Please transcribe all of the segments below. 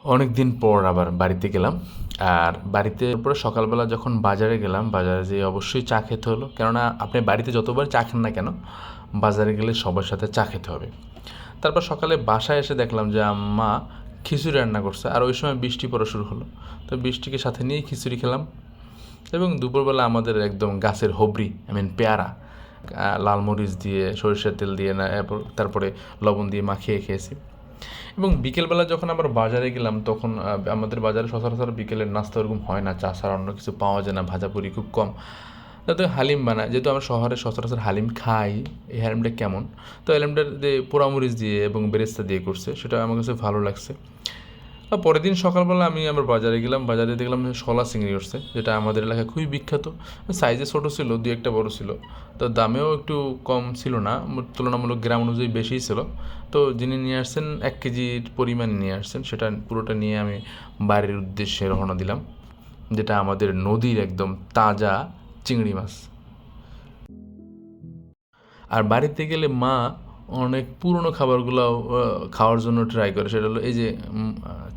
অনেক দিন পর আবার বাড়িতে গেলাম। আর বাড়িতে পরে সকালবেলা যখন বাজারে গেলাম, বাজারে যেয়ে অবশ্যই চা খেতে হলো। কেননা আপনি বাড়িতে যতবার চা খান না কেন, বাজারে গেলে সবার সাথে চা খেতে হবে। তারপর সকালে বাসায় এসে দেখলাম যে আম্মা খিচুড়ি রান্না করছে, আর ওই সময় বৃষ্টি পড়া শুরু হলো। তো বৃষ্টিকে সাথে নিয়েই খিচুড়ি খেলাম। এবং দুপুরবেলা আমাদের একদম গাছের হবরি, পেয়ারা, লাল মরিচ দিয়ে সরিষার তেল দিয়ে না, তারপরে লবণ দিয়ে মাখিয়ে খেয়েছি। এবং বিকেলবেলা যখন আবার বাজারে গেলাম তখন আমাদের বাজারে সচরাচর বিকেলের নাস্তা ওরকম হয় না, চা ছাড়া অন্য কিছু পাওয়া যায় না, ভাজাপুরি খুব কম। তাতে হালিম বানায়, যেহেতু আমরা শহরে সচরাচর হালিম খাই। এই হালিমটা কেমন, তো হালিমটা দিয়ে পোড়ামরিচ দিয়ে এবং বেরেস্তা দিয়ে করছে, সেটা আমার কাছে ভালো লাগছে। আর পরের দিন সকালবেলা আমি আবার বাজারে গেলাম, বাজারে দেখলাম শলা চিংড়ি উঠছে, যেটা আমাদের এলাকায় খুবই বিখ্যাত। সাইজে ছোটো ছিল, দু একটা বড় ছিল, তো দামেও একটু কম ছিল না, তুলনামূলক গ্রাম অনুযায়ী বেশিই ছিল। তো যিনি নিয়ে আসছেন 1 কেজির পরিমাণ নিয়ে আসছেন, সেটা পুরোটা নিয়ে আমি বাড়ির উদ্দেশ্যে রওনা দিলাম, যেটা আমাদের নদীর একদম তাজা চিংড়ি মাছ। আর বাড়িতে গেলে মা অনেক পুরনো খাবারগুলো খাওয়ার জন্য ট্রাই করে। সেটা হলো এই যে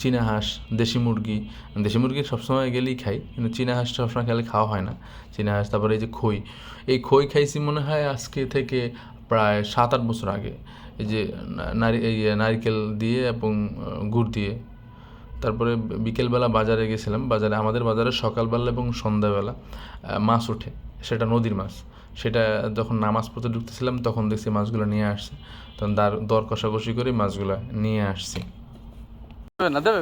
চীনা হাঁস, দেশি মুরগি। দেশি মুরগি সবসময় গেলেই খাই, কিন্তু চীনা হাঁসটা সবসময় খেলে খাওয়া হয় না। চীনা হাঁস, তারপরে এই যে খই, এই খই খাইছি মনে হয় আজকে থেকে প্রায় 7-8 বছর আগে। এই যে নারিকেল দিয়ে এবং গুড় দিয়ে। তারপরে বিকেলবেলা বাজারে গেছিলাম, বাজারে আমাদের বাজারে সকালবেলা এবং সন্ধ্যাবেলা মাছ ওঠে, সেটা নদীর মাছ। সেটা যখন নামাজ পড়তে ঢুকতেছিলাম তখন দেখছি মাছগুলো নিয়ে আসছে, তখন দর কষাকষি করে মাছগুলো নিয়ে আসছি। না দেবে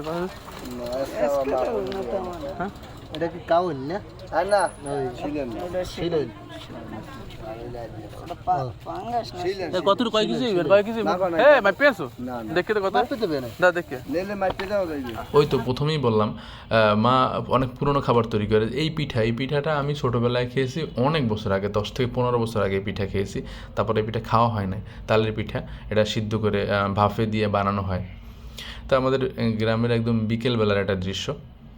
হ্যাঁ, এটা কি কাউন না? না ছিলেন কত কয় কেজি কয় কেজি হ্যাঁ ভাই পেয়েছো দেখে তো কত না দেখে ওই তো প্রথমেই বললাম, মা অনেক পুরনো খাবার তৈরি করে। এই পিঠাটা আমি ছোটোবেলায় খেয়েছি অনেক বছর আগে, 10 থেকে 15 বছর আগে এই পিঠা খেয়েছি। তারপরে এই পিঠা খাওয়া হয় না, তালের পিঠা। এটা সিদ্ধ করে ভাপে দিয়ে বানানো হয়। তো আমাদের গ্রামের একদম বিকেলবেলার একটা দৃশ্য।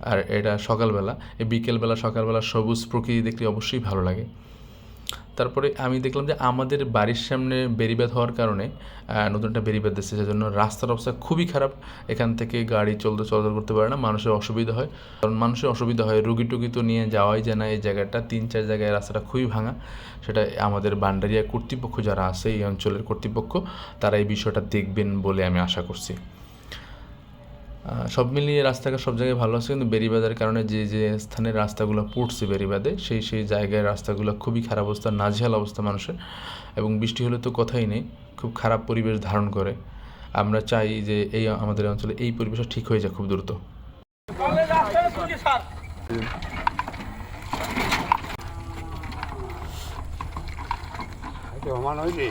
আর এটা সকালবেলা, এই বিকেলবেলা সকালবেলা সবুজ প্রকৃতি দেখতে অবশ্যই ভালো লাগে। তারপরে আমি দেখলাম যে আমাদের বাড়ির সামনে বেড়িবাঁধ হওয়ার কারণে, নতুন একটা বেড়িবাঁধ দিচ্ছে, সেজন্য রাস্তার অবস্থা খুবই খারাপ। এখান থেকে গাড়ি চলাচল করতে পারে না, মানুষের অসুবিধা হয়। কারণ মানুষের অসুবিধা হয়, রুগী টুগি তো নিয়ে যাওয়াই যায় না। এই জায়গাটা 3-4 জায়গায় রাস্তাটা খুবই ভাঙা। সেটা আমাদের বান্ডারিয়া কর্তৃপক্ষ যারা আছে, এই অঞ্চলের কর্তৃপক্ষ, তারা এই বিষয়টা দেখবেন বলে আমি আশা করছি। সব মিলিয়ে রাস্তাঘাট সব জায়গায় ভালো আছে, কিন্তু বেড়িবাঁধের কারণে যে স্থানের রাস্তাগুলো পড়ছে বেড়িবাঁধে, সেই জায়গায় রাস্তাগুলো খুবই খারাপ অবস্থা, নাজেহাল অবস্থা মানুষের। এবং বৃষ্টি হলে তো কথাই নেই, খুব খারাপ পরিবেশ ধারণ করে। আমরা চাই যে এই আমাদের অঞ্চলে এই পরিবেশটা ঠিক হয়ে যায় খুব দ্রুত। সমান হয়েছে।